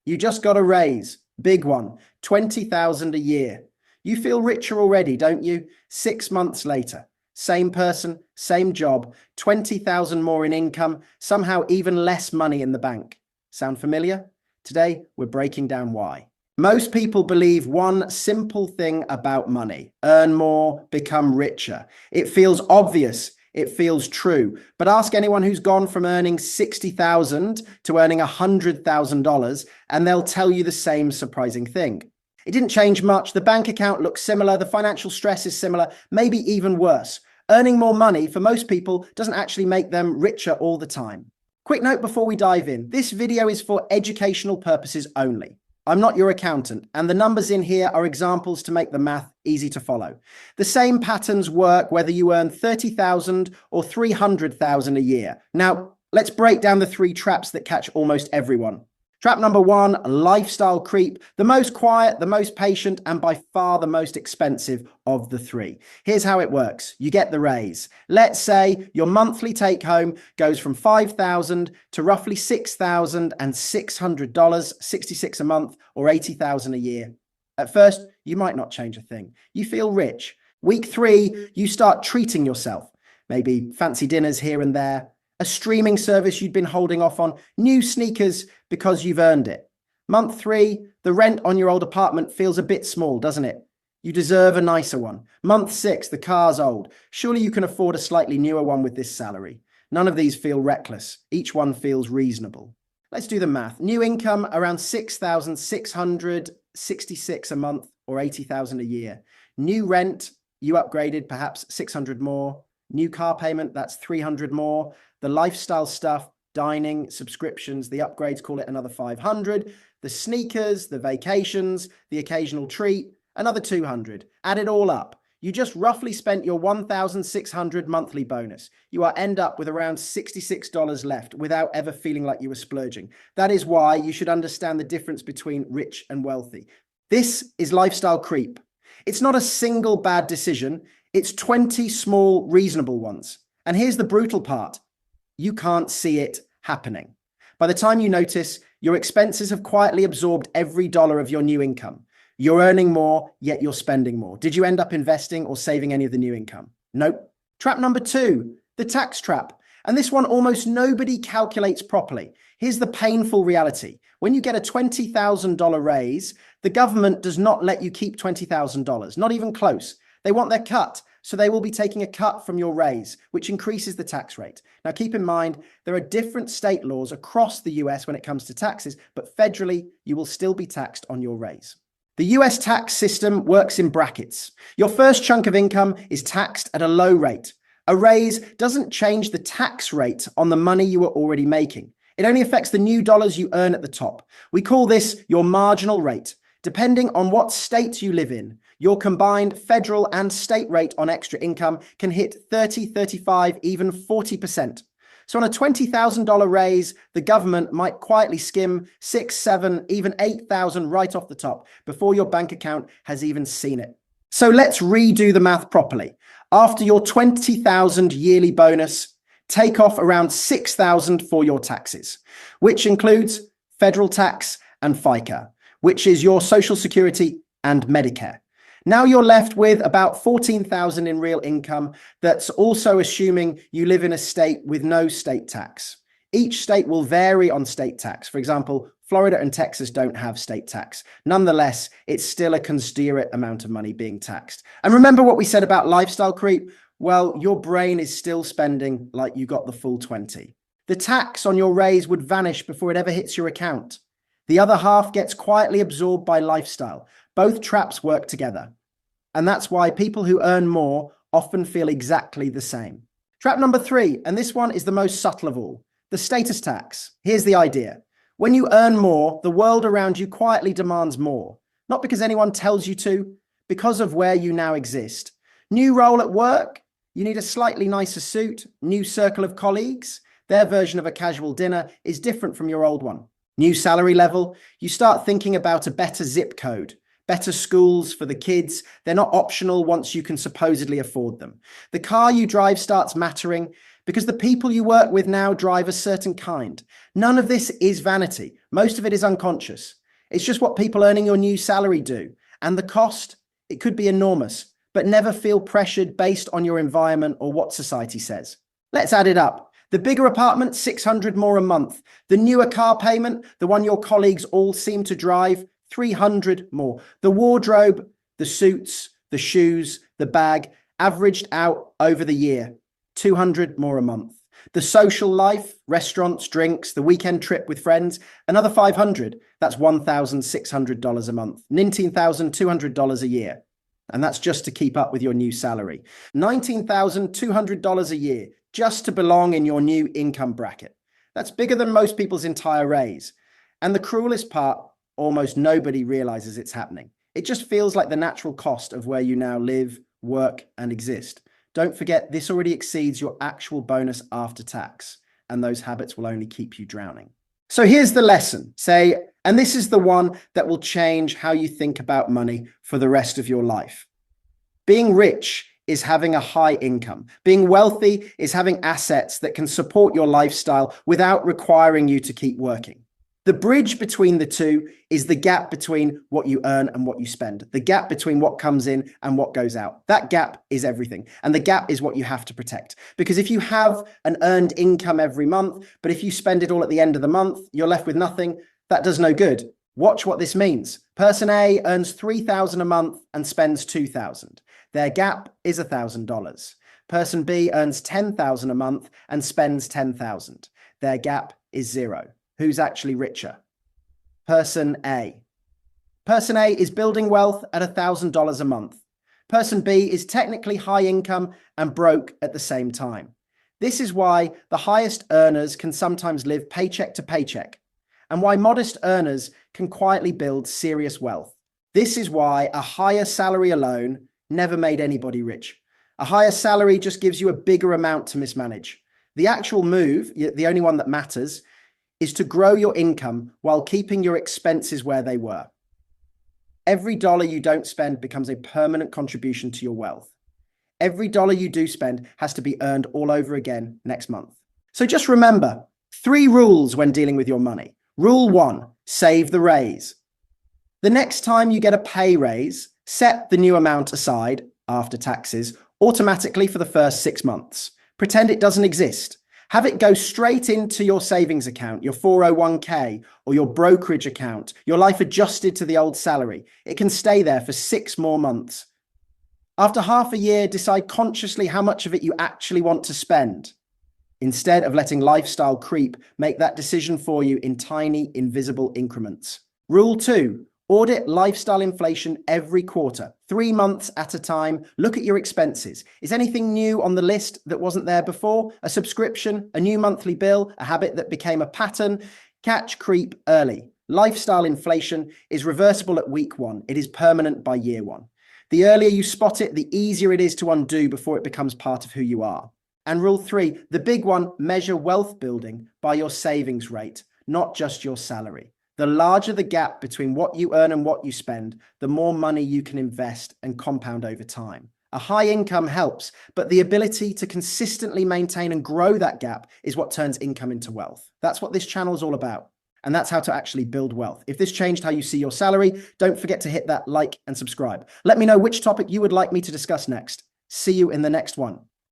You just got a raise, big one, 20,000 a year. You feel richer already, don't you? 6 months later, same person, same job, 20,000 more in income, somehow even less money in the bank. Sound familiar? Today, we're breaking down why. Most people believe one simple thing about money: earn more, become richer. It feels obvious. It feels true. But ask anyone who's gone from earning $60,000 to earning $100,000, and they'll tell you the same surprising thing. It didn't change much. The bank account looks similar. The financial stress is similar, maybe even worse. Earning more money for most people doesn't actually make them richer all the time. Quick note before we dive in. This video is for educational purposes only. I'm not your accountant, and the numbers in here are examples to make the math easy to follow. The same patterns work whether you earn 30,000 or 300,000 a year. Now, let's break down the 3 traps that catch almost everyone. Trap number 1, lifestyle creep, the most quiet, the most patient, and by far the most expensive of the 3. Here's how it works. You get the raise. Let's say your monthly take home goes from $5,000 to roughly $6,600, 66 a month, or 80,000 a year. At first, you might not change a thing. You feel rich. Week 3, you start treating yourself. Maybe fancy dinners here and there, a streaming service you'd been holding off on, new sneakers because you've earned it. Month 3, the rent on your old apartment feels a bit small, doesn't it? You deserve a nicer one. Month 6, the car's old. Surely you can afford a slightly newer one with this salary. None of these feel reckless. Each one feels reasonable. Let's do the math. New income around 6,666 a month, or 80,000 a year. New rent, you upgraded perhaps 600 more. New car payment, that's 300 more. The lifestyle stuff, dining, subscriptions, the upgrades, call it another 500. The sneakers, the vacations, the occasional treat, another 200. Add it all up. You just roughly spent your 1,600 monthly bonus. You end up with around $66 left without ever feeling like you were splurging. That is why you should understand the difference between rich and wealthy. This is lifestyle creep. It's not a single bad decision. It's 20 small, reasonable ones. And here's the brutal part. You can't see it happening. By the time you notice, your expenses have quietly absorbed every dollar of your new income. You're earning more, yet you're spending more. Did you end up investing or saving any of the new income? Nope. Trap number 2, the tax trap. And this one almost nobody calculates properly. Here's the painful reality. When you get a $20,000 raise, the government does not let you keep $20,000, not even close. They want their cut. So they will be taking a cut from your raise, which increases the tax rate. Now, keep in mind, there are different state laws across the US when it comes to taxes, but federally, you will still be taxed on your raise. The US tax system works in brackets. Your first chunk of income is taxed at a low rate. A raise doesn't change the tax rate on the money you are already making. It only affects the new dollars you earn at the top. We call this your marginal rate. Depending on what state you live in, your combined federal and state rate on extra income can hit 30, 35, even 40%. So on a $20,000 raise, the government might quietly skim 6, 7, even 8,000 right off the top before your bank account has even seen it. So let's redo the math properly. After your 20,000 yearly bonus, take off around 6,000 for your taxes, which includes federal tax and FICA, which is your Social Security and Medicare. Now you're left with about 14,000 in real income. That's also assuming you live in a state with no state tax. Each state will vary on state tax. For example, Florida and Texas don't have state tax. Nonetheless, it's still a considerate amount of money being taxed. And remember what we said about lifestyle creep? Well, your brain is still spending like you got the full 20. The tax on your raise would vanish before it ever hits your account. The other half gets quietly absorbed by lifestyle. Both traps work together. And that's why people who earn more often feel exactly the same. Trap number 3, and this one is the most subtle of all, the status tax. Here's the idea. When you earn more, the world around you quietly demands more. Not because anyone tells you to, because of where you now exist. New role at work, you need a slightly nicer suit, new circle of colleagues. Their version of a casual dinner is different from your old one. New salary level, you start thinking about a better zip code. Better schools for the kids. They're not optional once you can supposedly afford them. The car you drive starts mattering because the people you work with now drive a certain kind. None of this is vanity. Most of it is unconscious. It's just what people earning your new salary do. And the cost, it could be enormous, but never feel pressured based on your environment or what society says. Let's add it up. The bigger apartment, 600 more a month. The newer car payment, the one your colleagues all seem to drive, 300 more. The wardrobe, the suits, the shoes, the bag, averaged out over the year, 200 more a month. The social life, restaurants, drinks, the weekend trip with friends, another 500. That's $1,600 a month, $19,200 a year. And that's just to keep up with your new salary. $19,200 a year just to belong in your new income bracket. That's bigger than most people's entire raise. And the cruelest part, almost nobody realizes it's happening. It just feels like the natural cost of where you now live, work, and exist. Don't forget, this already exceeds your actual bonus after tax, and those habits will only keep you drowning. So here's the lesson, and this is the one that will change how you think about money for the rest of your life. Being rich is having a high income. Being wealthy is having assets that can support your lifestyle without requiring you to keep working. The bridge between the two is the gap between what you earn and what you spend. The gap between what comes in and what goes out. That gap is everything. And the gap is what you have to protect. Because if you have an earned income every month, but if you spend it all at the end of the month, you're left with nothing, that does no good. Watch what this means. Person A earns $3,000 a month and spends $2,000. Their gap is $1,000. Person B earns $10,000 a month and spends $10,000. Their gap is $0. Who's actually richer? Person A. Person A is building wealth at $1,000 a month. Person B is technically high income and broke at the same time. This is why the highest earners can sometimes live paycheck to paycheck, and why modest earners can quietly build serious wealth. This is why a higher salary alone never made anybody rich. A higher salary just gives you a bigger amount to mismanage. The actual move, the only one that matters, is to grow your income while keeping your expenses where they were. Every dollar you don't spend becomes a permanent contribution to your wealth. Every dollar you do spend has to be earned all over again next month. So just remember 3 rules when dealing with your money. Rule 1, save the raise. The next time you get a pay raise, set the new amount aside after taxes automatically for the first 6 months. Pretend it doesn't exist. Have it go straight into your savings account, your 401k, or your brokerage account, your life adjusted to the old salary. It can stay there for 6 more months. After half a year, decide consciously how much of it you actually want to spend. Instead of letting lifestyle creep, make that decision for you in tiny, invisible increments. Rule 2, audit lifestyle inflation every quarter, 3 months at a time. Look at your expenses. Is anything new on the list that wasn't there before? A subscription, a new monthly bill, a habit that became a pattern? Catch creep early. Lifestyle inflation is reversible at week 1. It is permanent by year 1. The earlier you spot it, the easier it is to undo before it becomes part of who you are. And rule 3, the big one, measure wealth building by your savings rate, not just your salary. The larger the gap between what you earn and what you spend, the more money you can invest and compound over time. A high income helps, but the ability to consistently maintain and grow that gap is what turns income into wealth. That's what this channel is all about. And that's how to actually build wealth. If this changed how you see your salary, don't forget to hit that like and subscribe. Let me know which topic you would like me to discuss next. See you in the next one.